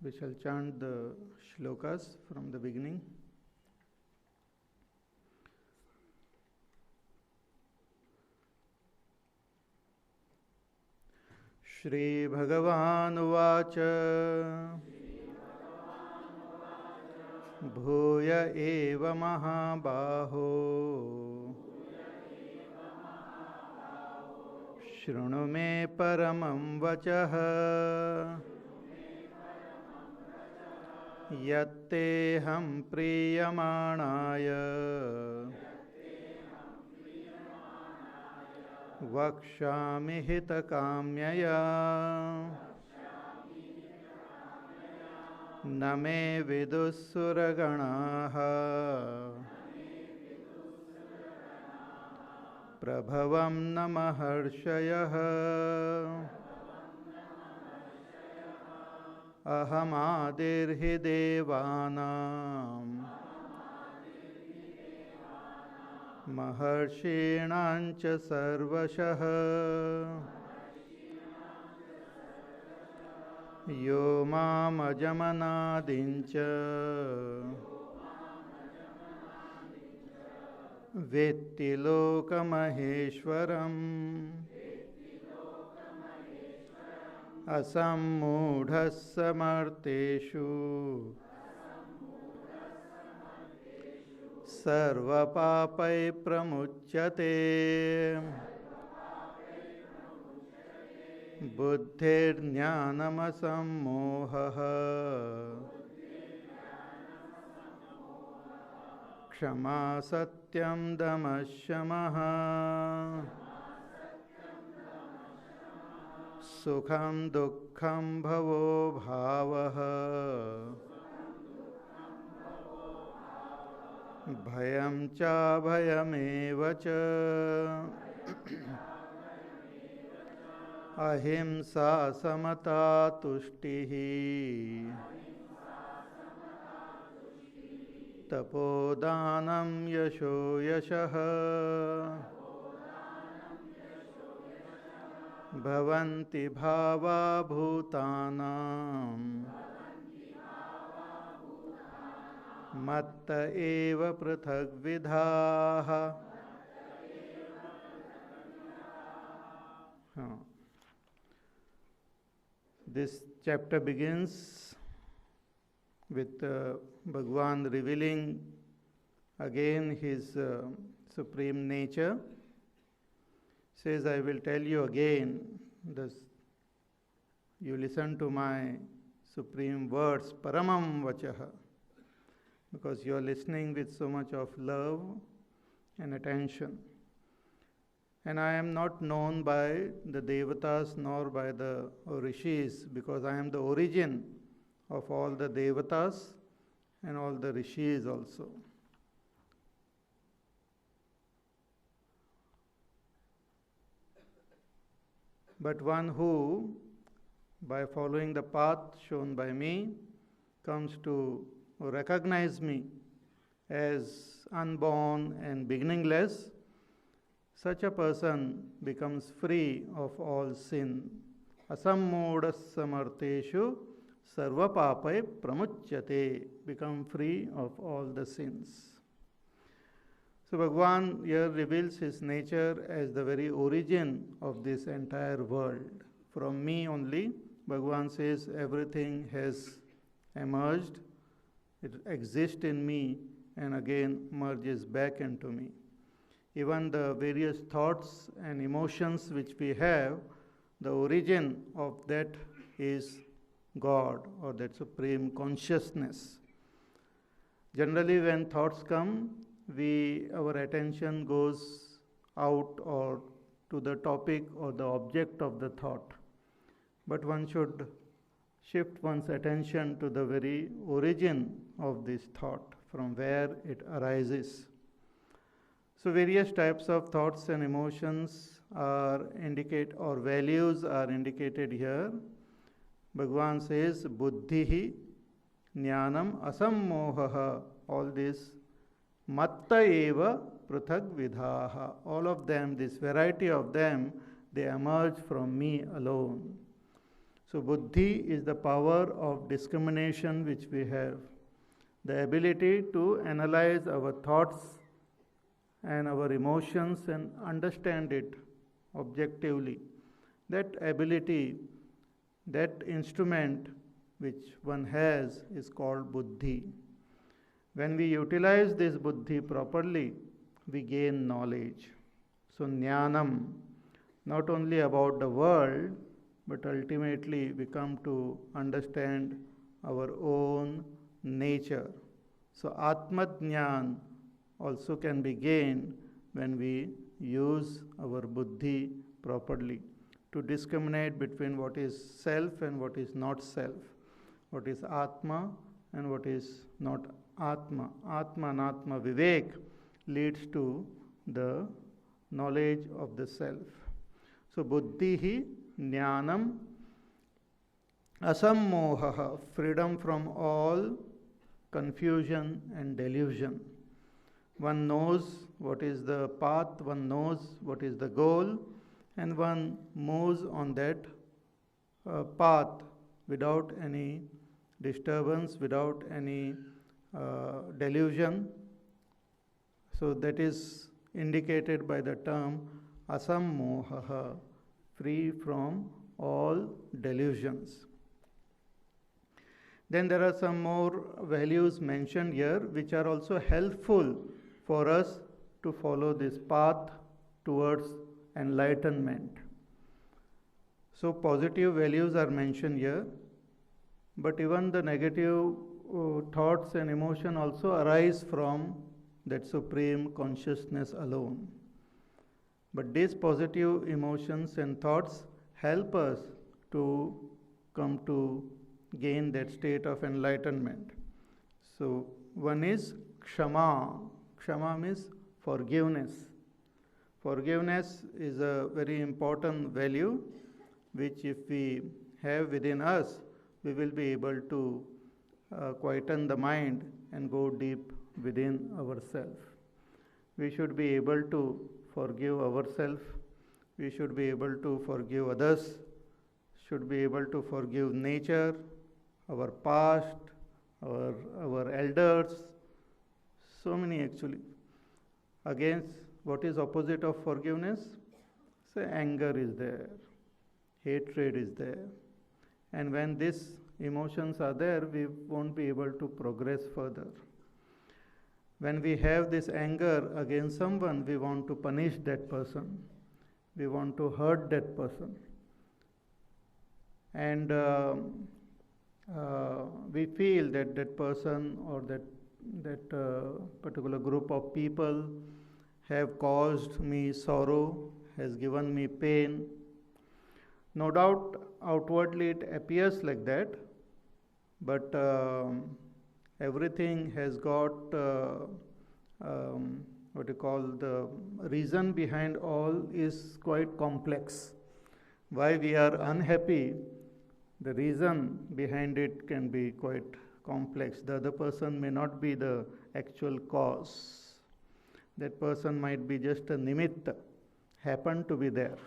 We shall chant the shlokas from the beginning. Shri Bhagavan Vacha Bhuya eva mahabaho Shrunu me paramam vachah Yatteham priyamanaya Vakshami hitakamyaya Name vidussuraganaha Prabhavam namaharshayah Ahamadirhi devanam Maharshinancha sarvashah Yo mamajamanadincha Vetti lokamaheshwaram Asammudha samarteshu Sarva papai pramuchyate Buddhir jnanam asammohaha Kshama satyam damashamaha Sukham dukkham bhavo bhavaha Bhayam cha bhayameva cha Ahimsa samata tushtihi Tapodanam yasho yashaha Bhavanti bhava bhutanam Matta eva prathak vidhaha. This chapter begins with Bhagwan revealing again his supreme nature. Says, I will tell you again, you listen to my supreme words, paramam vachaha, because you are listening with so much of love and attention. And I am not known by the devatas nor by the rishis, because I am the origin of all the devatas and all the rishis also. But one who, by following the path shown by me, comes to recognize me as unborn and beginningless, such a person becomes free of all sin. Asammodas samarteshu sarva papai pramuchyate, become free of all the sins. So Bhagwan here reveals his nature as the very origin of this entire world. From me only, Bhagwan says, everything has emerged, it exists in me and again merges back into me. Even the various thoughts and emotions which we have, the origin of that is God or that supreme consciousness. Generally when thoughts come, our attention goes out or to the topic or the object of the thought. But one should shift one's attention to the very origin of this thought, from where it arises. So various types of thoughts and emotions or values are indicated here. Bhagwan says, buddhihi, jnanam, asammohaha, all this matta eva prathak vidhaha. All of them, this variety of them, they emerge from me alone. So buddhi is the power of discrimination which we have, the ability to analyze our thoughts and our emotions and understand it objectively. That ability, that instrument which one has is called buddhi. When we utilize this buddhi properly, we gain knowledge. So jnanam, not only about the world, but ultimately we come to understand our own nature. So Atma-jnana also can be gained when we use our buddhi properly to discriminate between what is self and what is not self, what is Atma and what is not Atma. Atma and Atma Vivek leads to the knowledge of the self. So buddhi jnanam asammoha, freedom from all confusion and delusion. One knows what is the path, one knows what is the goal, and one moves on that path without any disturbance, without any delusion. So that is indicated by the term asammoha, free from all delusions. Then there are some more values mentioned here which are also helpful for us to follow this path towards enlightenment. So positive values are mentioned here, but even the negative thoughts and emotion also arise from that supreme consciousness alone. But these positive emotions and thoughts help us to come to gain that state of enlightenment. So one is kshama. Kshama means forgiveness. Forgiveness is a very important value which if we have within us, we will be able to quieten the mind and go deep within ourselves. We should be able to forgive ourselves. We should be able to forgive others. Should be able to forgive nature, our past, our elders. So many actually. Against what is opposite of forgiveness? Say anger is there, hatred is there. And when these emotions are there, we won't be able to progress further. When we have this anger against someone, we want to punish that person. We want to hurt that person. And we feel that that person or that particular group of people have caused me sorrow, has given me pain. No doubt outwardly it appears like that, but everything has got what you call the reason behind all is quite complex. Why we are unhappy, the reason behind it can be quite complex. The other person may not be the actual cause. That person might be just a nimitta, happen to be there.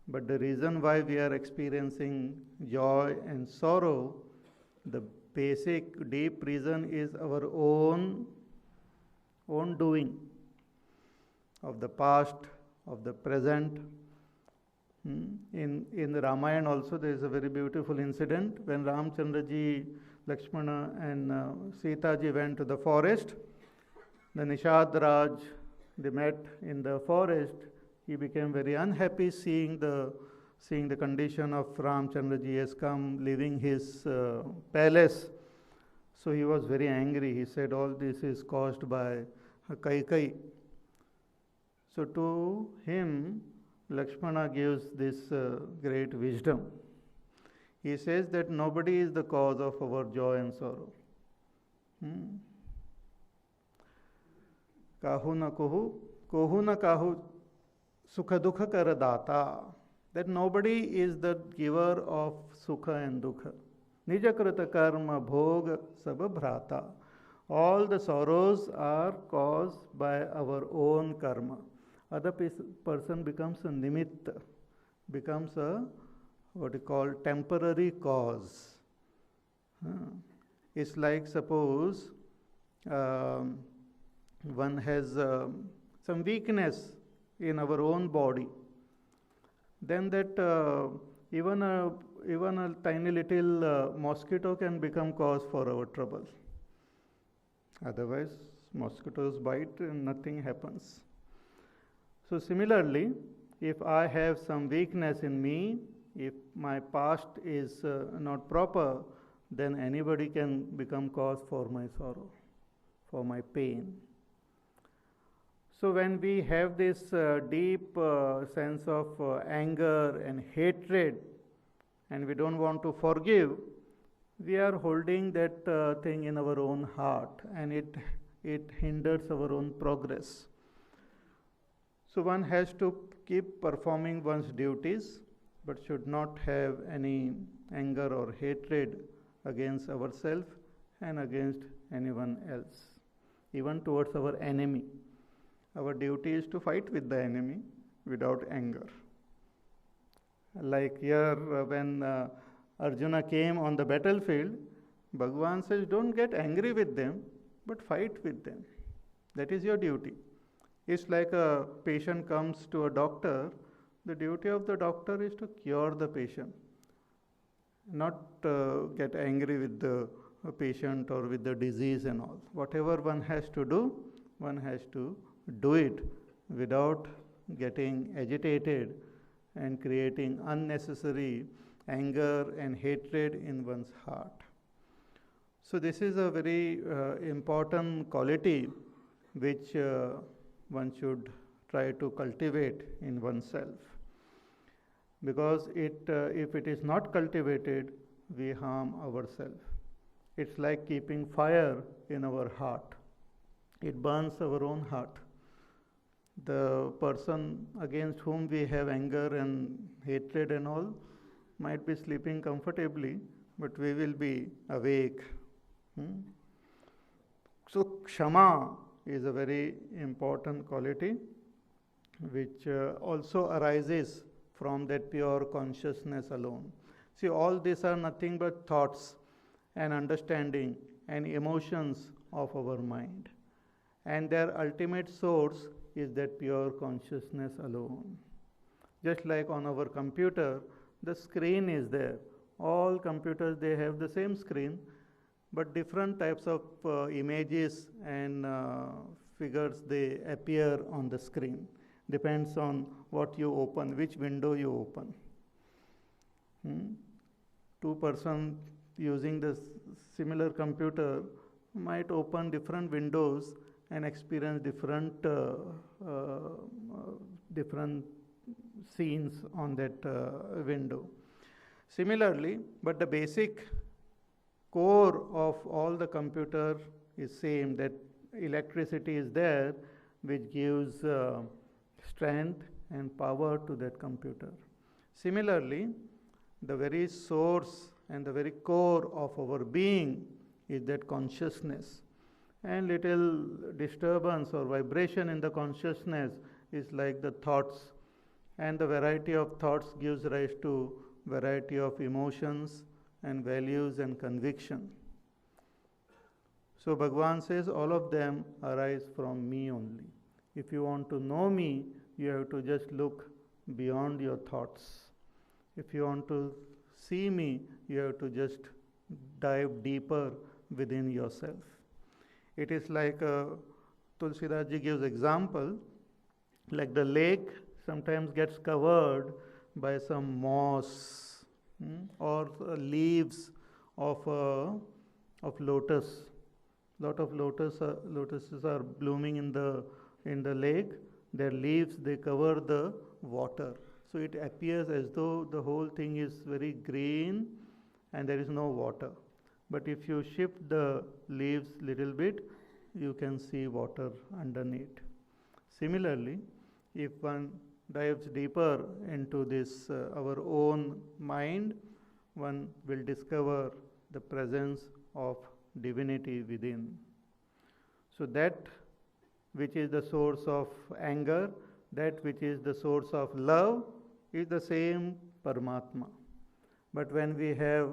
But the reason why we are experiencing joy and sorrow, the basic deep reason is our own doing of the past, of the present. In the Ramayana also there is a very beautiful incident when Ramchandra ji, Lakshmana and Sita ji went to the forest. The Nishad Raj, they met in the forest. He became very unhappy seeing the condition of Ramchandra ji has come, leaving his palace. So he was very angry. He said, all this is caused by Kaikai. So to him, Lakshmana gives this great wisdom. He says that nobody is the cause of our joy and sorrow. Kahu na kohu na kahu sukha dukha karadata. That nobody is the giver of sukha and dukha. Nijakrita karma bhog sababhrata. All the sorrows are caused by our own karma. Other person becomes a nimitta, becomes a what you call temporary cause. It's like suppose one has some weakness in our own body, then that even a tiny little mosquito can become cause for our trouble. Otherwise, mosquitoes bite and nothing happens. So similarly, if I have some weakness in me, if my past is not proper, then anybody can become cause for my sorrow, for my pain. So when we have this deep sense of anger and hatred, and we don't want to forgive, we are holding that thing in our own heart, and it hinders our own progress. So one has to keep performing one's duties, but should not have any anger or hatred against ourselves and against anyone else, even towards our enemy. Our duty is to fight with the enemy without anger. Like here, when Arjuna came on the battlefield, Bhagavan says, don't get angry with them, but fight with them. That is your duty. It's like a patient comes to a doctor. The duty of the doctor is to cure the patient, not get angry with the patient or with the disease and all. Whatever one has to do it without getting agitated and creating unnecessary anger and hatred in one's heart. So this is a very important quality which one should try to cultivate in oneself. Because if it is not cultivated, we harm ourselves. It's like keeping fire in our heart. It burns our own heart. The person against whom we have anger and hatred and all might be sleeping comfortably, but we will be awake. So Kshama is a very important quality which also arises from that pure consciousness alone. See, all these are nothing but thoughts and understanding and emotions of our mind. And their ultimate source is that pure consciousness alone. Just like on our computer, the screen is there. All computers, they have the same screen, but different types of images and figures, they appear on the screen. Depends on what you open, which window you open. Two persons using the similar computer might open different windows and experience different scenes on that window. Similarly, but the basic core of all the computer is same, that electricity is there which gives strength and power to that computer. Similarly, the very source and the very core of our being is that consciousness. And little disturbance or vibration in the consciousness is like the thoughts, and the variety of thoughts gives rise to variety of emotions and values and conviction. So Bhagavan says all of them arise from me only. If you want to know me, you have to just look beyond your thoughts. If you want to see me, you have to just dive deeper within yourself. It is like Tulsidas ji gives example, like the lake sometimes gets covered by some moss or leaves of lotus. Lot of lotuses are blooming in the lake. Their leaves, they cover the water. So it appears as though the whole thing is very green and there is no water. But if you shift the leaves little bit, you can see water underneath. Similarly, if one dives deeper into this our own mind, one will discover the presence of divinity within. So that which is the source of anger, that which is the source of love, is the same Paramatma. But when we have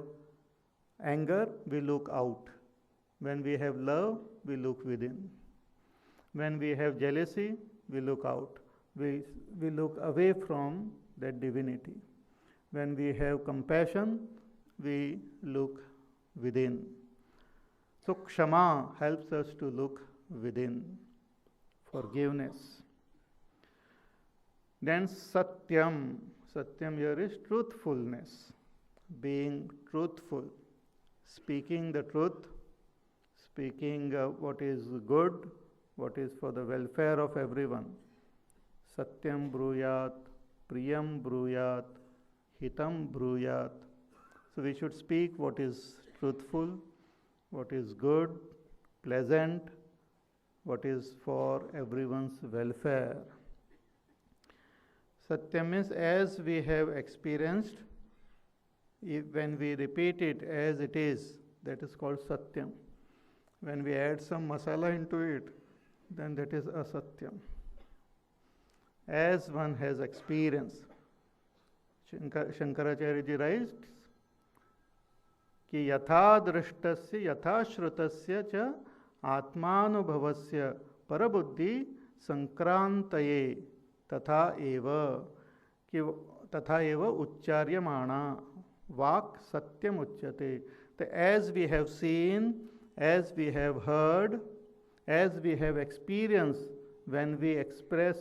anger, we look out. When we have love, we look within. When we have jealousy, we look out. We look away from that divinity. When we have compassion, we look within. So Kshama helps us to look within. Forgiveness. Then Satyam. Satyam here is truthfulness. Being truthful. Speaking the truth. Speaking what is good, what is for the welfare of everyone. Satyam bruyat, priyam bruyat, hitam bruyat. So we should speak what is truthful, what is good, pleasant, what is for everyone's welfare. Satyam means as we have experienced, when we repeat it as it is, that is called Satyam. When we add some masala into it, then that is asatyam. As one has experience. Shankaracharya ji writes कि यथा दृष्टस्य यथा श्रुतस्य च आत्मानुभवस्य परबुद्धि संक्रांतये तथा एव उच्चार्यमाणा वाक् सत्यम उच्यते. As we have seen, as we have heard, as we have experienced, when we express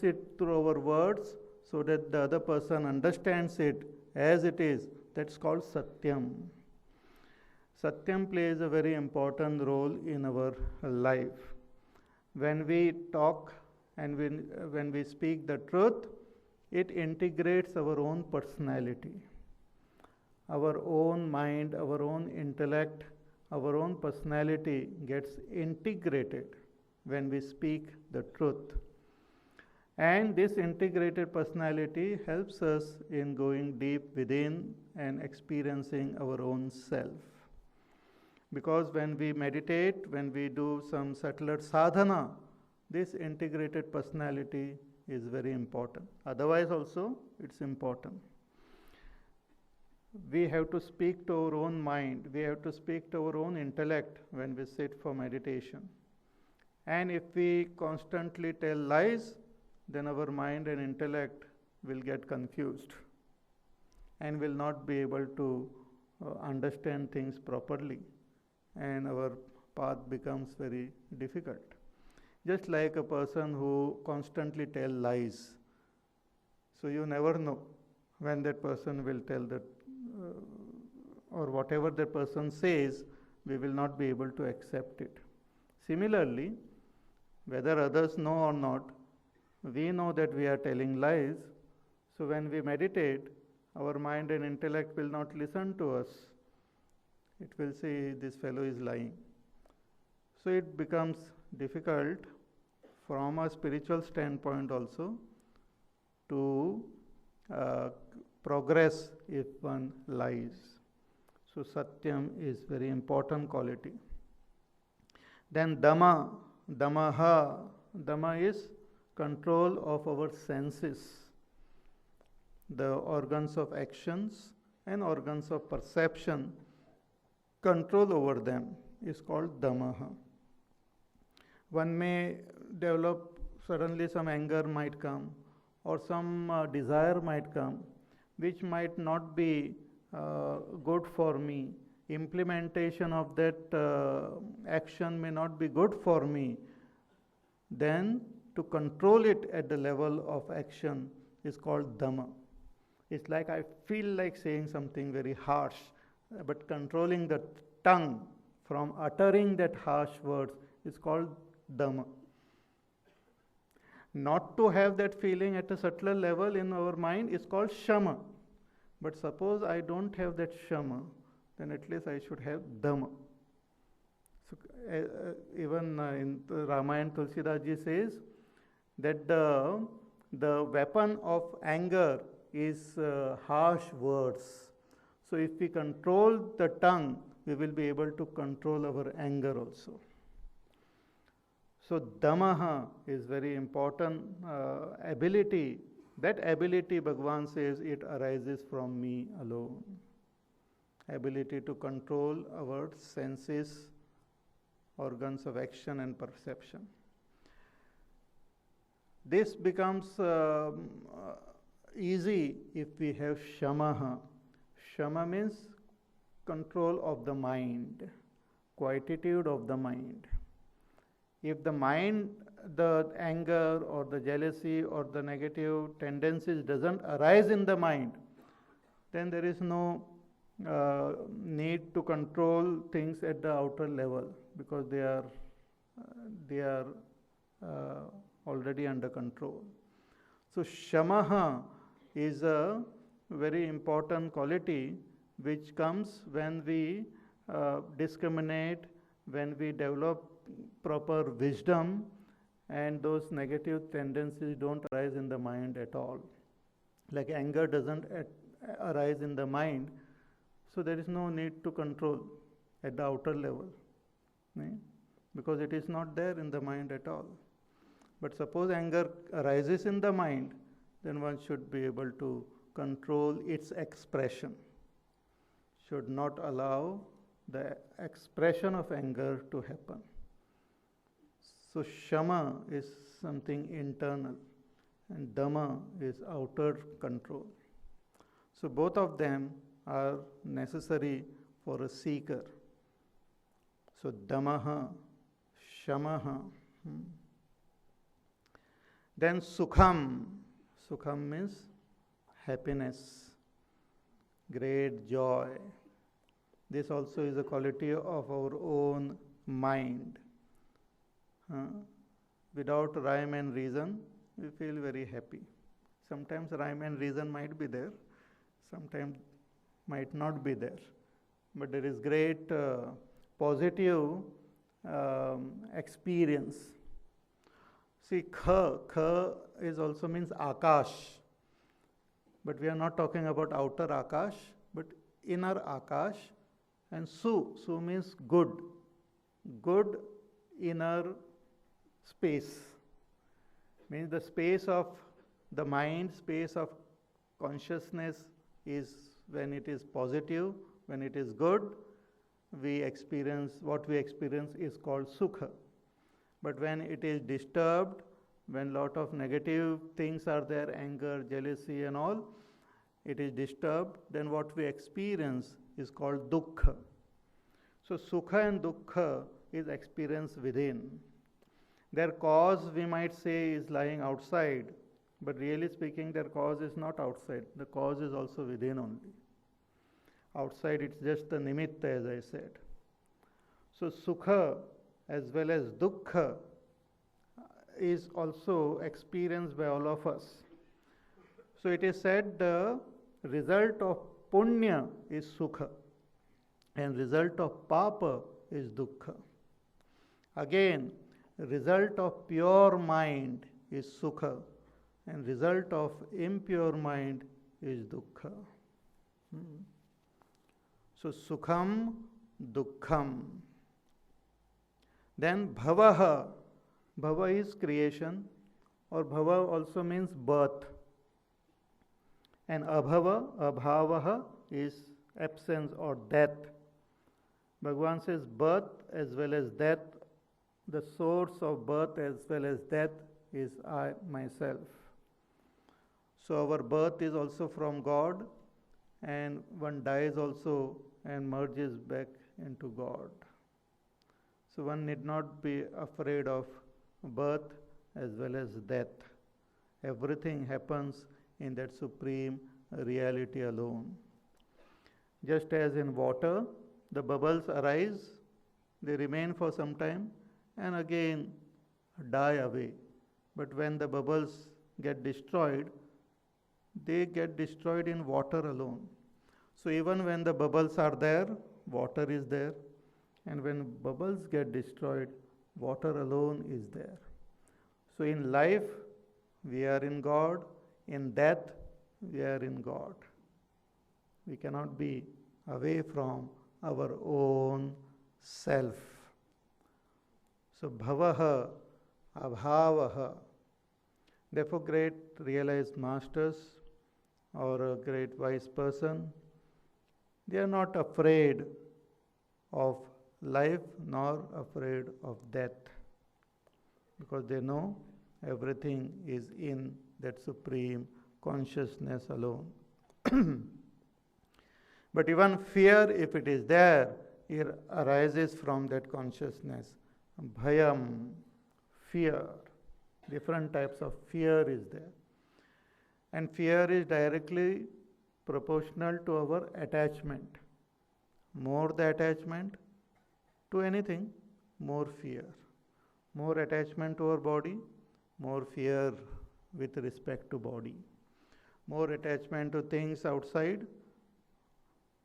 it through our words so that the other person understands it as it is, that's called Satyam. Satyam plays a very important role in our life. When we talk and when we speak the truth, it integrates our own personality. Our own mind, our own intellect, our own personality gets integrated when we speak the truth. And this integrated personality helps us in going deep within and experiencing our own self. Because when we meditate, when we do some subtler sadhana, this integrated personality is very important. Otherwise also, it's important. We have to speak to our own mind, we have to speak to our own intellect when we sit for meditation. And if we constantly tell lies, then our mind and intellect will get confused and will not be able to understand things properly, and our path becomes very difficult. Just like a person who constantly tells lies. So you never know when that person will tell that or whatever that person says, we will not be able to accept it. Similarly, whether others know or not, we know that we are telling lies. So when we meditate, our mind and intellect will not listen to us. It will say, this fellow is lying. So it becomes difficult from a spiritual standpoint also to progress if one lies. So Satyam is very important quality. Then Dhamma. Dhamma is control of our senses, the organs of actions and organs of perception. Control over them is called Dhamma. One may develop, suddenly some anger might come or some desire might come, which might not be good for me. Implementation of that action may not be good for me. Then to control it at the level of action is called Dhamma. It's like I feel like saying something very harsh, but controlling the tongue from uttering that harsh words is called Dhamma. Not to have that feeling at a subtler level in our mind is called Shama. But suppose I don't have that Shama, then at least I should have Dhamma. So, even in Ramayana, Tulsidas ji says that the weapon of anger is harsh words. So if we control the tongue, we will be able to control our anger also. So Dhamma is very important ability That ability, Bhagavan says, it arises from me alone. Ability to control our senses, organs of action and perception. This becomes easy if we have shamaha. Shama means control of the mind, quietude of the mind. If the mind, the anger or the jealousy or the negative tendencies doesn't arise in the mind, then there is no need to control things at the outer level, because they are already under control. So shamaha is a very important quality which comes when we discriminate, when we develop proper wisdom, and those negative tendencies don't arise in the mind at all. Like anger doesn't arise in the mind, so there is no need to control at the outer level, right? Because it is not there in the mind at all. But suppose anger arises in the mind, then one should be able to control its expression. Should not allow the expression of anger to happen. So shama is something internal and dhamma is outer control. So both of them are necessary for a seeker. So dhammaha, shamaha. Then sukham. Sukham means happiness, great joy. This also is a quality of our own mind. Without rhyme and reason, we feel very happy. Sometimes rhyme and reason might be there, sometimes might not be there. But there is great positive experience. See, kha is also means akash. But we are not talking about outer akash, but inner akash. And su means good. Good inner space. Means the space of the mind, space of consciousness is when it is positive, when it is good, what we experience is called sukha. But when it is disturbed, when lot of negative things are there, anger, jealousy and all, it is disturbed, then what we experience is called dukkha. So sukha and dukkha is experienced within. Their cause, we might say, is lying outside, but really speaking, their cause is not outside. The cause is also within only. Outside, it's just the nimitta, as I said. So sukha as well as dukkha is also experienced by all of us. So it is said the result of punya is sukha and result of papa is dukkha. Again, result of pure mind is sukha and result of impure mind is dukkha. So sukham, dukkham. Then bhavaha. Bhava is creation, or bhava also means birth. And abhavaha is absence or death. Bhagavan says birth as well as death, the source of birth as well as death is I, myself. So our birth is also from God, and one dies also and merges back into God. So one need not be afraid of birth as well as death. Everything happens in that supreme reality alone. Just as in water, the bubbles arise, they remain for some time and again die away. But when the bubbles get destroyed, they get destroyed in water alone. So even when the bubbles are there, water is there. And when bubbles get destroyed, water alone is there. So in life, we are in God. In death, we are in God. We cannot be away from our own self. So bhavaha, abhavaha. Therefore, great realized masters or a great wise person, they are not afraid of life nor afraid of death, because they know everything is in that supreme consciousness alone. But even fear, if it is there, it arises from that consciousness. Bhayam, fear. Different types of fear is there. And fear is directly proportional to our attachment. More the attachment to anything, more fear. More attachment to our body, more fear with respect to body. More attachment to things outside,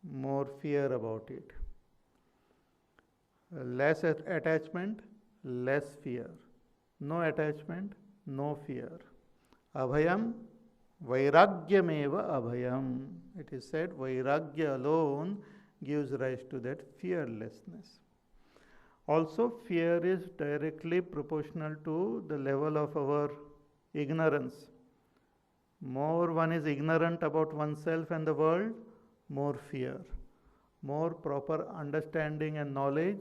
more fear about it. Less attachment, less fear. No attachment, no fear. Abhayam, vairagyameva abhayam. It is said, vairagya alone gives rise to that fearlessness. Also, fear is directly proportional to the level of our ignorance. More one is ignorant about oneself and the world, more fear. More proper understanding and knowledge,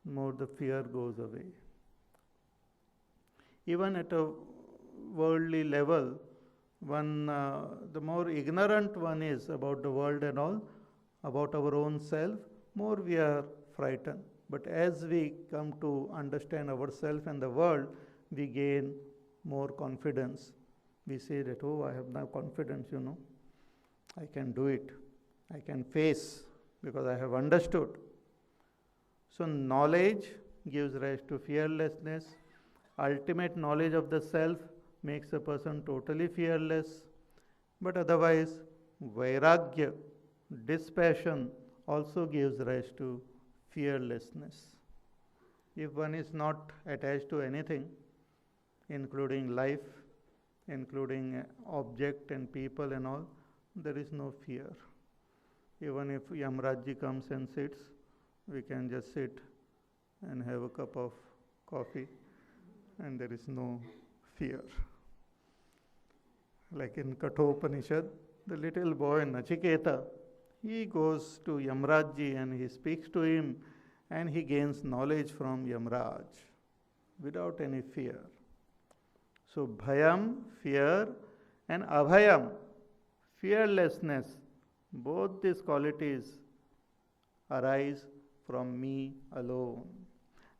more the fear goes away. Even at a worldly level, the more ignorant one is about the world and all, about our own self, more we are frightened. But as we come to understand ourselves and the world, we gain more confidence. We say that, oh, I have now confidence, I can do it. I can face because I have understood. So knowledge gives rise to fearlessness. Ultimate knowledge of the self makes a person totally fearless. But otherwise, vairagya, dispassion, also gives rise to fearlessness. If one is not attached to anything, including life, including object and people and all, there is no fear. Even if Yamrajji comes and sits, we can just sit and have a cup of coffee and there is no fear. Like in Kathopanishad, the little boy Nachiketa, he goes to Yamrajji and he speaks to him and he gains knowledge from Yamraj without any fear. So bhayam, fear, and abhayam, fearlessness, both these qualities arise from me alone.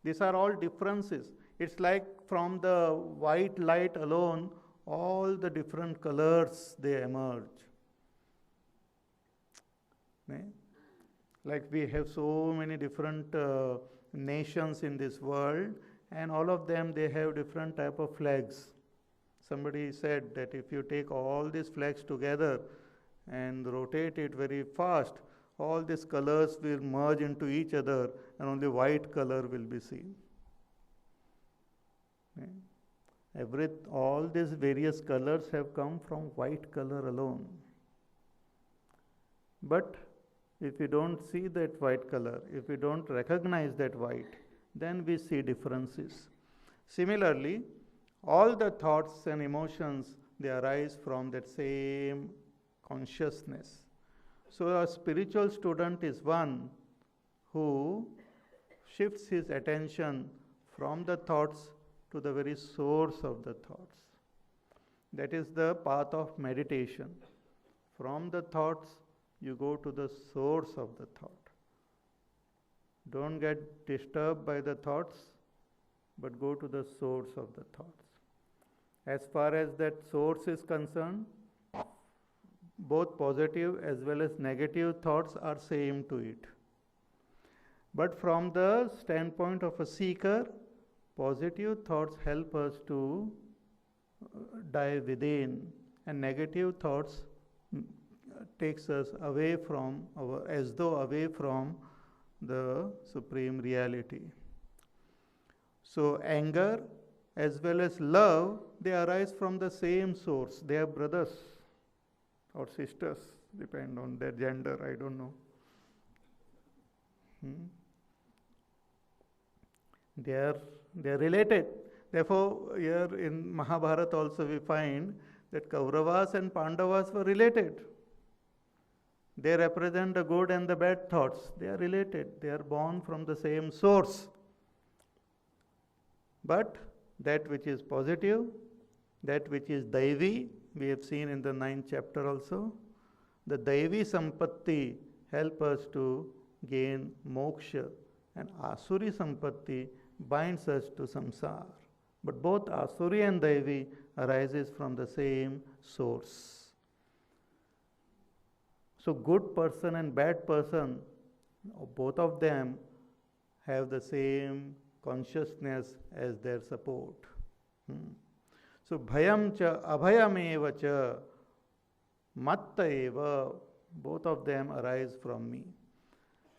These are all differences. It's like from the white light alone, all the different colors, they emerge. Like we have so many different nations in this world, and all of them, they have different type of flags. Somebody said that if you take all these flags together and rotate it very fast, all these colors will merge into each other and only white color will be seen. All these various colors have come from white color alone. But if we don't see that white color, if we don't recognize that white, then we see differences. Similarly, all the thoughts and emotions, they arise from that same consciousness. So a spiritual student is one who shifts his attention from the thoughts to the very source of the thoughts. That is the path of meditation. From the thoughts, you go to the source of the thought. Don't get disturbed by the thoughts, but go to the source of the thoughts. As far as that source is concerned, both positive as well as negative thoughts are same to it. But from the standpoint of a seeker, positive thoughts help us to dive within, and negative thoughts takes us away from as though away from the supreme reality. So anger as well as love, they arise from the same source. They are brothers or sisters, depend on their gender, I don't know. They are related. Therefore, here in Mahabharata also we find that Kauravas and Pandavas were related. They represent the good and the bad thoughts. They are related. They are born from the same source. But that which is positive, that which is Daivi, we have seen in the 9th chapter also, the Daivi Sampatti help us to gain moksha, and Asuri Sampatti binds us to samsara. But both Asuri and Daivi arises from the same source. So good person and bad person, both of them have the same consciousness as their support. So bhayam cha abhayam eva cha matta eva, both of them arise from me.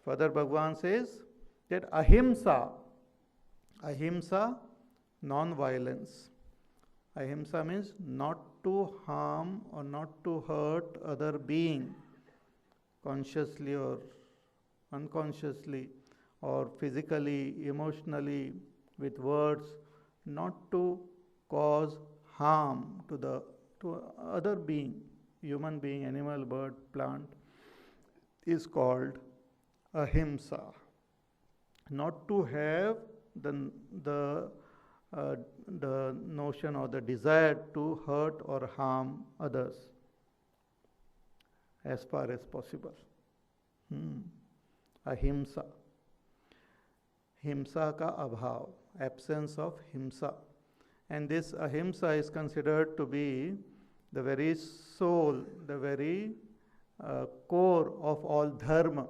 Further Bhagavan says that ahimsa, non-violence. Ahimsa means not to harm or not to hurt other being, consciously or unconsciously, or physically, emotionally, with words, not to cause harm to other being, human being, animal, bird, plant, is called ahimsa. Not to have the notion or the desire to hurt or harm others as far as possible. Ahimsa. Himsa ka abhav, absence of himsa. And this ahimsa is considered to be the very soul, the very core of all dharma.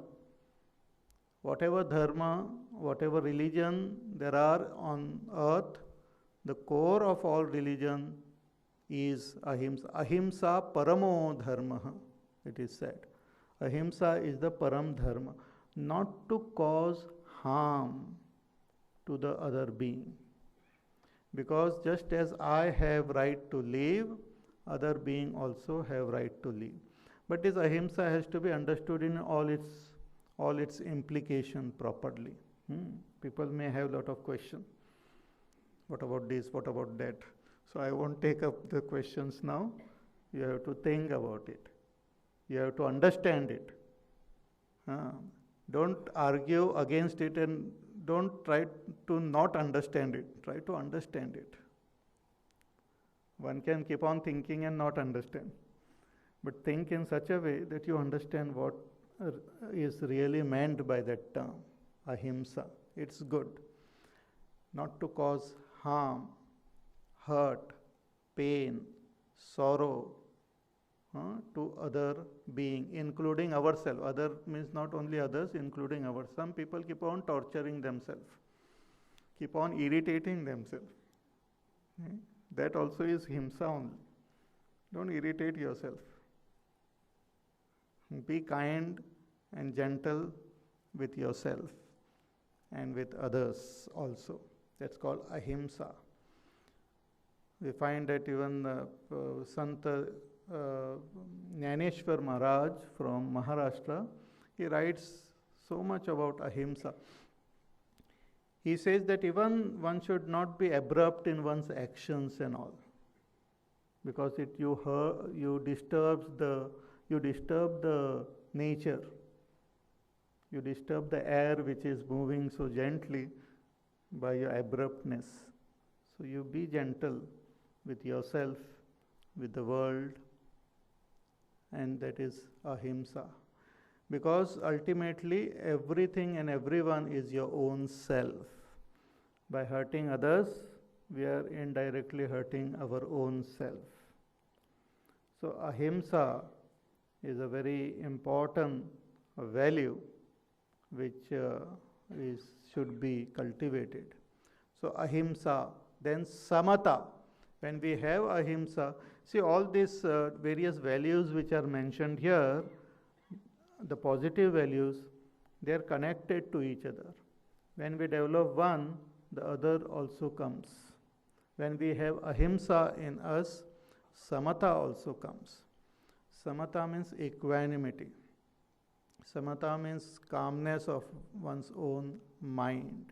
Whatever dharma, whatever religion there are on earth, the core of all religion is ahimsa. Ahimsa paramo dharma, it is said. Ahimsa is the param dharma. Not to cause harm to the other being. Because just as I have right to live, other being also have right to live. But this ahimsa has to be understood in all its implication properly. People may have a lot of questions. What about this? What about that? So I won't take up the questions now. You have to think about it. You have to understand it. Don't argue against it and don't try to not understand it. Try to understand it. One can keep on thinking and not understand. But think in such a way that you understand what is really meant by that term, ahimsa. It's good. Not to cause harm, hurt, pain, sorrow to other being, including ourselves. Other means not only others, including ourselves. Some people keep on torturing themselves, keep on irritating themselves. That also is himsa only. Don't irritate yourself. Be kind and gentle with yourself and with others also. That's called ahimsa. We find that even Sant Jnaneshwar Maharaj from Maharashtra, he writes so much about ahimsa. He says that even one should not be abrupt in one's actions and all, because you disturb the nature, you disturb the air which is moving so gently by your abruptness. So you be gentle with yourself, with the world, and that is ahimsa. Because ultimately everything and everyone is your own self. By hurting others, we are indirectly hurting our own self. So ahimsa is a very important value which should be cultivated. So ahimsa, then samata. When we have ahimsa, see all these various values which are mentioned here, the positive values, they are connected to each other. When we develop one, the other also comes. When we have ahimsa in us, samata also comes. Samata means equanimity. Samata means calmness of one's own mind.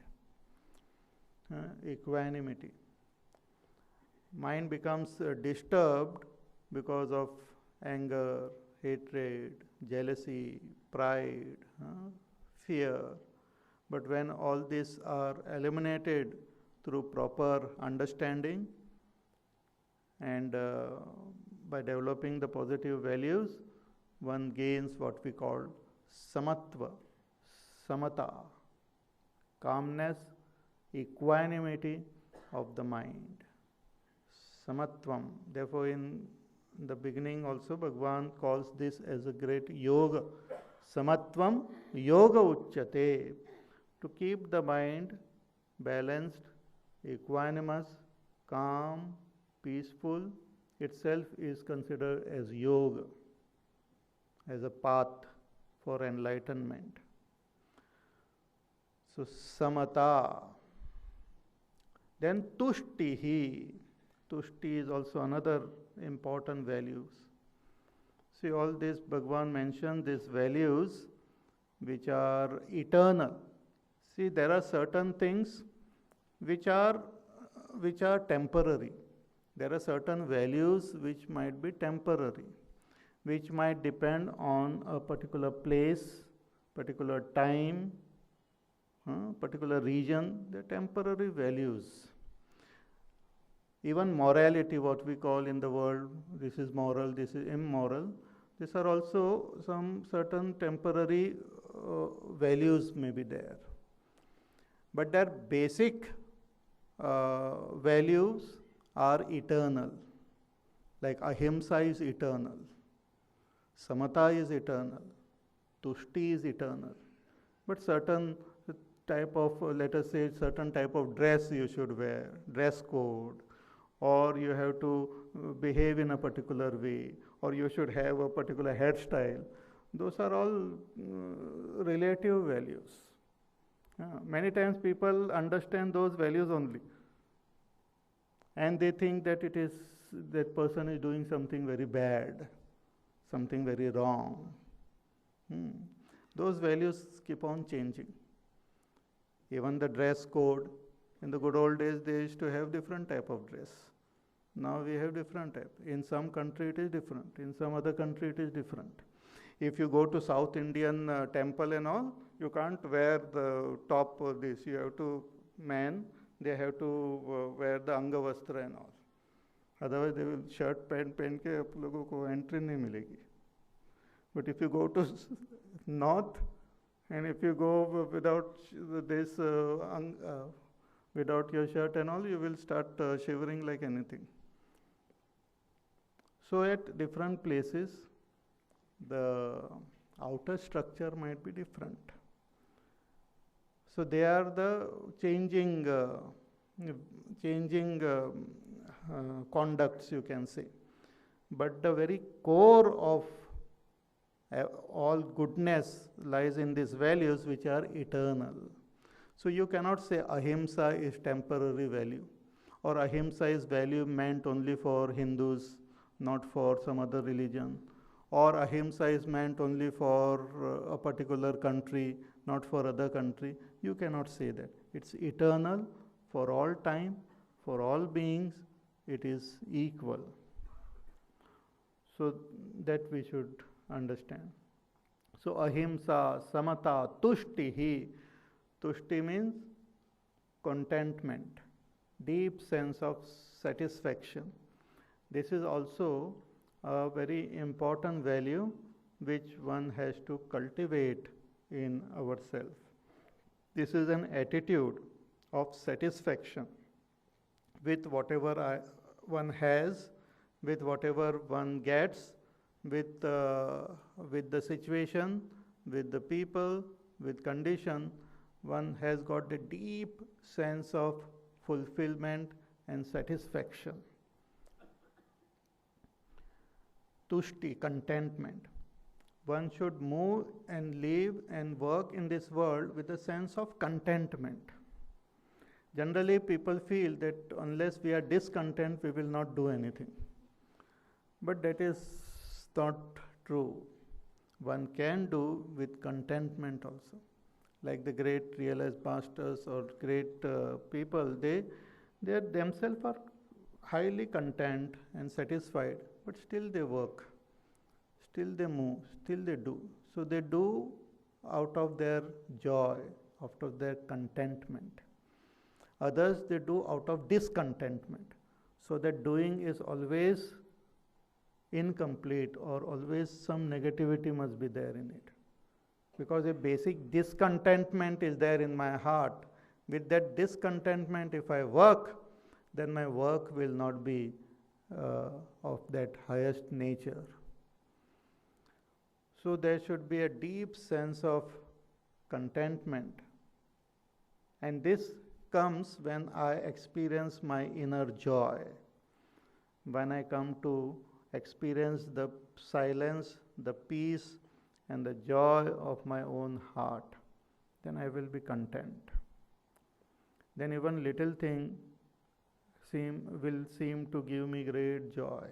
Equanimity. Mind becomes disturbed because of anger, hatred, jealousy, pride, fear. But when all these are eliminated through proper understanding and by developing the positive values, one gains what we call samatva, samata, calmness, equanimity of the mind. Samatvam. Therefore, in the beginning also, Bhagavan calls this as a great yoga. Samatvam yoga uchyate. To keep the mind balanced, equanimous, calm, peaceful, itself is considered as yoga, as a path for enlightenment. So, samata. Then tushtihi. Tushti is also another important values. See, all this Bhagavan mentioned these values which are eternal. See, there are certain things which are temporary. There are certain values which might be temporary, which might depend on a particular place, particular time, particular region. They are temporary values. Even morality, what we call in the world, this is moral, this is immoral, these are also some certain temporary values may be there. But their basic values are eternal. Like ahimsa is eternal, samata is eternal, tushti is eternal. But certain type of, let us say, certain type of dress you should wear, dress code, or you have to behave in a particular way, or you should have a particular hairstyle. Those are all relative values. Many times people understand those values only, and they think that that person is doing something very bad, something very wrong. Those values keep on changing. Even the dress code, in the good old days they used to have different type of dress. Now we have different type. In some country it is different, in some other country it is different. If you go to South Indian temple and all, you can't wear the top of this. You have to, they have to wear the angavastra and all. Otherwise they will shirt pant पहन के आप लोगों को entry नहीं मिलेगी. But if you go to north, and if you go without this, without your shirt and all, you will start shivering like anything. So at different places, the outer structure might be different. So they are the changing conducts, you can say. But the very core of all goodness lies in these values which are eternal. So you cannot say ahimsa is temporary value, or ahimsa is value meant only for Hindus, not for some other religion, or ahimsa is meant only for a particular country, not for other country. You cannot say that. It's eternal for all time, for all beings. It is equal. So that we should understand. So ahimsa, samata, tushtihi. Tushti means contentment, deep sense of satisfaction. This is also a very important value which one has to cultivate in ourselves. This is an attitude of satisfaction with whatever one has, with whatever one gets, with the situation, with the people, with condition. One has got a deep sense of fulfillment and satisfaction. Tushti, contentment. One should move and live and work in this world with a sense of contentment. Generally, people feel that unless we are discontent, we will not do anything. But that is not true. One can do with contentment also. Like the great realized masters or great people, they themselves are highly content and satisfied but still they work, still they move, still they do. So they do out of their joy, out of their contentment. Others, they do out of discontentment. So that doing is always incomplete, or always some negativity must be there in it. Because a basic discontentment is there in my heart. With that discontentment, if I work, then my work will not be of that highest nature. So there should be a deep sense of contentment. And this comes when I experience my inner joy. When I come to experience the silence, the peace, and the joy of my own heart, then I will be content. Then even little thing will seem to give me great joy.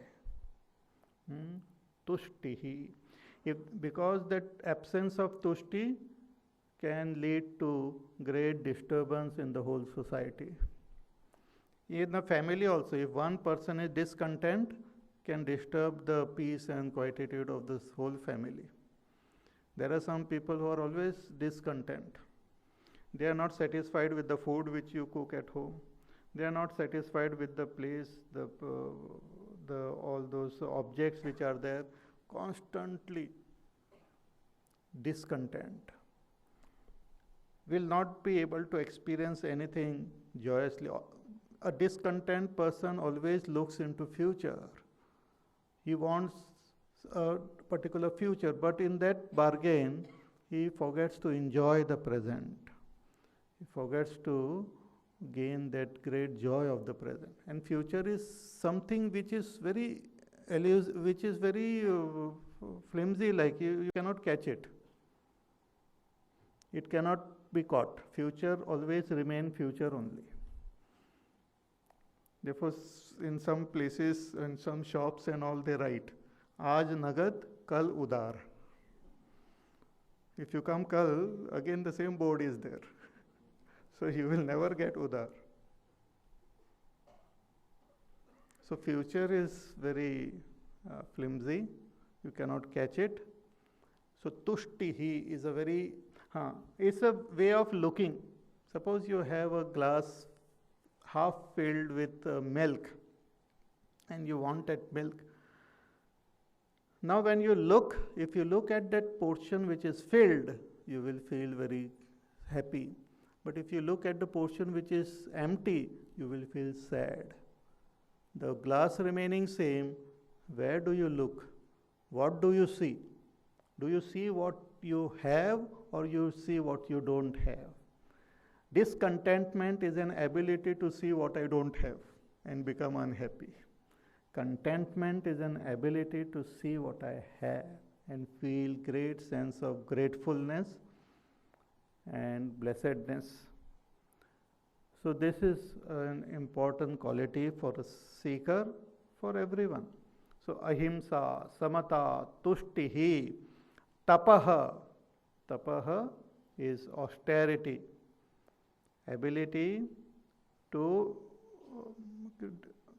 Tushtihi. Because that absence of tushti can lead to great disturbance in the whole society. In the family also, if one person is discontent, can disturb the peace and quietude of this whole family. There are some people who are always discontent. They are not satisfied with the food which you cook at home. They are not satisfied with the place, all those objects which are there. Constantly discontent. Will not be able to experience anything joyously. A discontent person always looks into future. He wants a particular future, but in that bargain, he forgets to enjoy the present. He forgets to gain that great joy of the present. And future is something which is very flimsy, like you cannot catch it. It cannot be caught. Future always remain future only. Therefore, in some places and some shops and all, they write, Aaj Nagad, Kal Udar. If you come Kal, again the same board is there. So you will never get Udar. So future is very flimsy. You cannot catch it. So tushtihi is it's a way of looking. Suppose you have a glass half filled with milk and you want that milk. Now when you look, if you look at that portion which is filled, you will feel very happy. But if you look at the portion which is empty, you will feel sad. The glass remaining same, where do you look? What do you see? Do you see what you have, or you see what you don't have? Discontentment is an ability to see what I don't have and become unhappy. Contentment is an ability to see what I have and feel great sense of gratefulness and blessedness. So this is an important quality for a seeker, for everyone. So ahimsa, samata, tushtihi, tapaha. Tapaha is austerity, ability to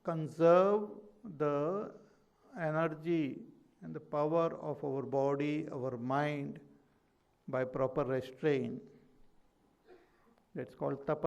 conserve the energy and the power of our body, our mind by proper restraint. That's called tapa.